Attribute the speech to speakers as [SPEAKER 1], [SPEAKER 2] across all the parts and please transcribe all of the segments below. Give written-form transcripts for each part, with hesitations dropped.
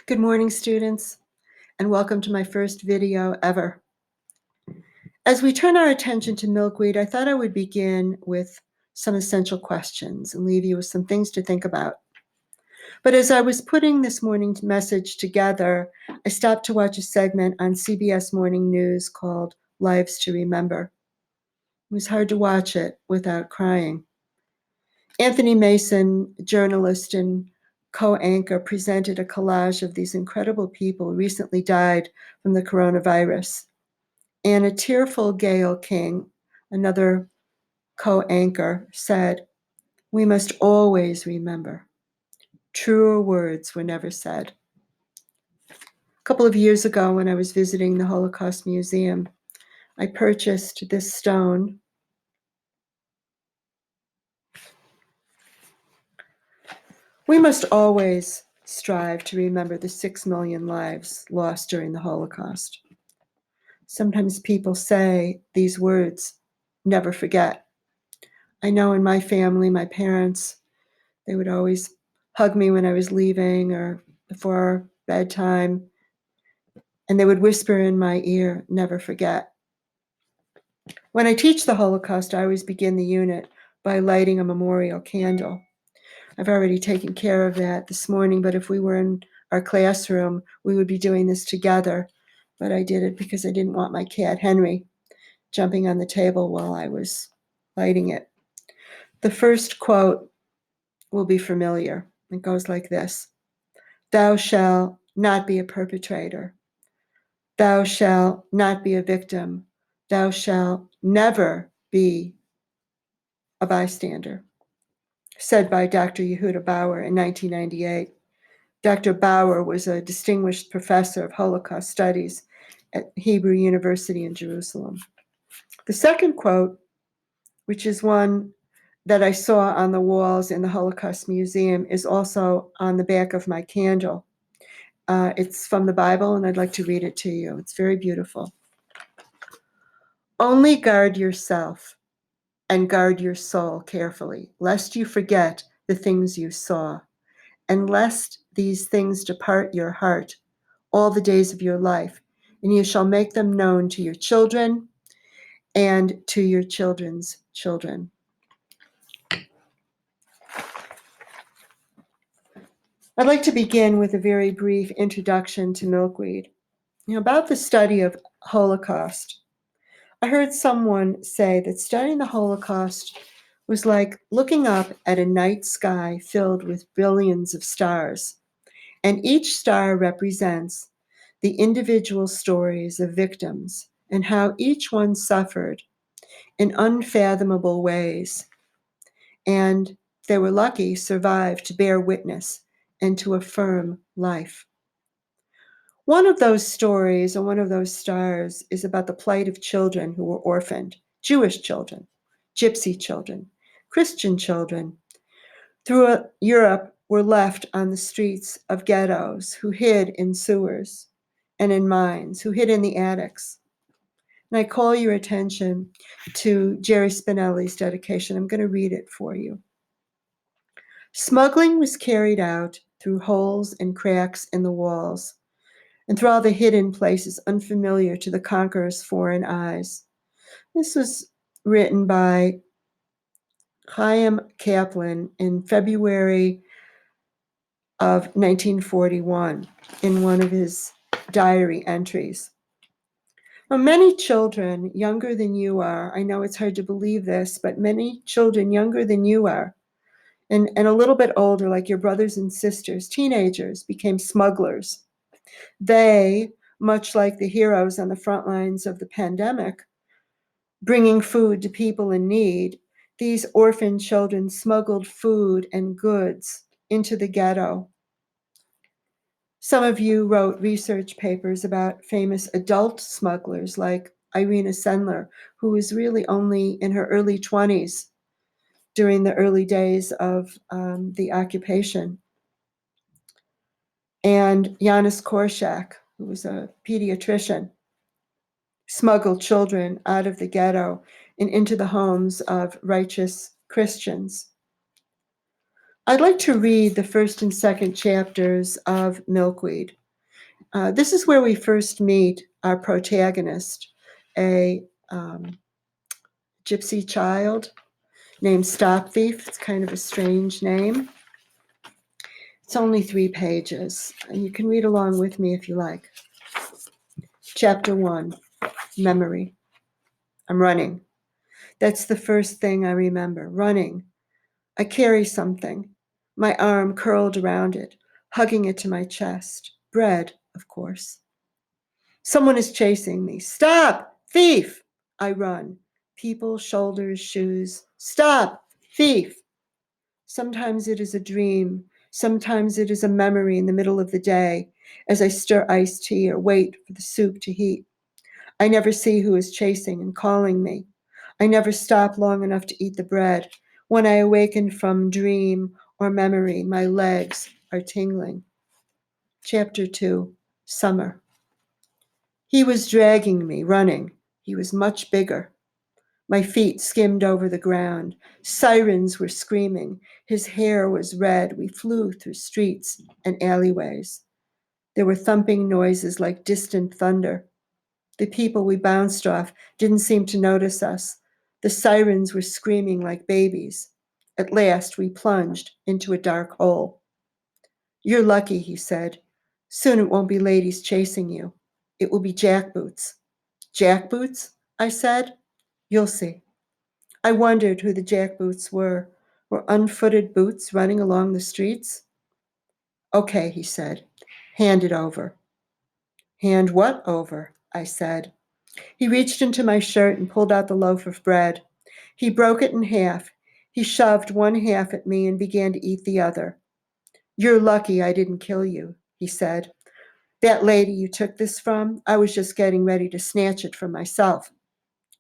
[SPEAKER 1] Good morning, students, and welcome to my first video ever. As we turn our attention to milkweed, I thought I would begin with some essential questions and leave you with some things to think about. But as I was putting this morning's message together, I stopped to watch a segment on CBS Morning News called Lives to Remember. It was hard to watch it without crying. Anthony Mason, journalist and co-anchor, presented a collage of these incredible people who recently died from the coronavirus. And a tearful Gail King, another co-anchor, said, "We must always remember. Truer words were never said." A couple of years ago, when I was visiting the Holocaust Museum, I purchased this stone. We must always strive to remember the 6 million lives lost during the Holocaust. Sometimes people say these words, never forget. I know in my family, my parents, they would always hug me when I was leaving or before bedtime, and they would whisper in my ear, never forget. When I teach the Holocaust, I always begin the unit by lighting a memorial candle. I've already taken care of that this morning, but if we were in our classroom, we would be doing this together. But I did it because I didn't want my cat, Henry, jumping on the table while I was lighting it. The first quote will be familiar. It goes like this: "Thou shalt not be a perpetrator. Thou shalt not be a victim. Thou shalt never be a bystander." Said by Dr. Yehuda Bauer in 1998. Dr. Bauer was a distinguished professor of Holocaust studies at Hebrew University in Jerusalem. The second quote, which is one that I saw on the walls in the Holocaust Museum, is also on the back of my candle. It's from the Bible, and I'd like to read it to you. It's very beautiful. "Only guard yourself and guard your soul carefully, lest you forget the things you saw, and lest these things depart your heart all the days of your life, and you shall make them known to your children and to your children's children." I'd like to begin with a very brief introduction to milkweed. About the study of Holocaust, I heard someone say that studying the Holocaust was like looking up at a night sky filled with billions of stars, and each star represents the individual stories of victims and how each one suffered in unfathomable ways, and if they were lucky, survived to bear witness and to affirm life. One of those stories, or one of those stars, is about the plight of children who were orphaned, Jewish children, Gypsy children, Christian children, throughout Europe were left on the streets of ghettos, who hid in sewers and in mines, who hid in the attics. And I call your attention to Jerry Spinelli's dedication. I'm going to read it for you. "Smuggling was carried out through holes and cracks in the walls, and through all the hidden places unfamiliar to the conqueror's foreign eyes." This was written by Chaim Kaplan in February of 1941 in one of his diary entries. Now, many children younger than you are, I know it's hard to believe this, but many children younger than you are, and a little bit older, like your brothers and sisters, teenagers, became smugglers. They, much like the heroes on the front lines of the pandemic, bringing food to people in need, these orphan children smuggled food and goods into the ghetto. Some of you wrote research papers about famous adult smugglers like Irina Sendler, who was really only in her early 20s during the early days of the occupation, and Yanis Korshak, who was a pediatrician, smuggled children out of the ghetto and into the homes of righteous Christians. I'd like to read the first and second chapters of Milkweed. This is where we first meet our protagonist, a gypsy child named Stop Thief. It's kind of a strange name. It's only 3 pages, and you can read along with me if you like. Chapter 1, Memory. I'm running. That's the first thing I remember, running. I carry something, my arm curled around it, hugging it to my chest. Bread, of course. Someone is chasing me. Stop! Thief! I run. People, shoulders, shoes. Stop! Thief! Sometimes it is a dream. Sometimes it is a memory in the middle of the day as I stir iced tea or wait for the soup to heat. I never see who is chasing and calling me. I never stop long enough to eat the bread. When I awaken from dream or memory, my legs are tingling. Chapter 2, Summer. He was dragging me, running. He was much bigger. My feet skimmed over the ground. Sirens were screaming. His hair was red. We flew through streets and alleyways. There were thumping noises like distant thunder. The people we bounced off didn't seem to notice us. The sirens were screaming like babies. At last, we plunged into a dark hole. You're lucky, he said. Soon it won't be ladies chasing you. It will be jackboots. Jackboots? I said. You'll see. I wondered who the jackboots were. Were unfooted boots running along the streets? Okay, he said. Hand it over. Hand what over? I said. He reached into my shirt and pulled out the loaf of bread. He broke it in half. He shoved one half at me and began to eat the other. You're lucky I didn't kill you, he said. That lady you took this from, I was just getting ready to snatch it from myself.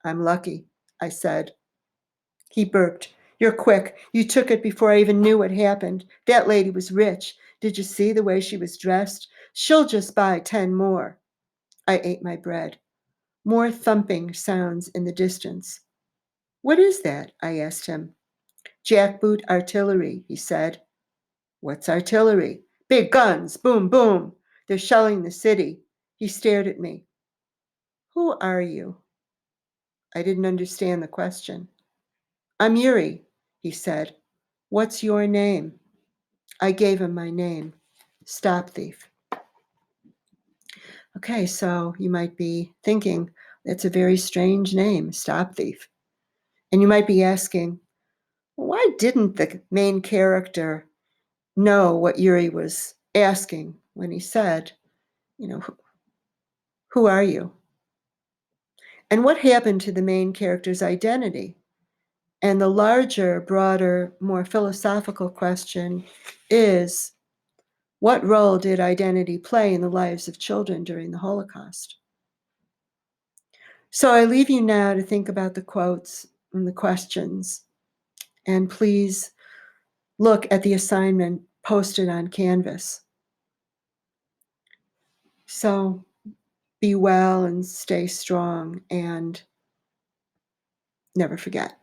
[SPEAKER 1] I'm lucky, I said. He burped. You're quick. You took it before I even knew what happened. That lady was rich. Did you see the way she was dressed? She'll just buy 10 more. I ate my bread. More thumping sounds in the distance. What is that? I asked him. Jackboot artillery, he said. What's artillery? Big guns, boom, boom. They're shelling the city. He stared at me. Who are you? I didn't understand the question. I'm Yuri, he said. What's your name? I gave him my name, Stop Thief. Okay, so you might be thinking, that's a very strange name, Stop Thief. And you might be asking, why didn't the main character know what Yuri was asking when he said, who are you? And what happened to the main character's identity? And the larger, broader, more philosophical question is, what role did identity play in the lives of children during the Holocaust? So I leave you now to think about the quotes and the questions. And please look at the assignment posted on Canvas. So be well and stay strong and never forget.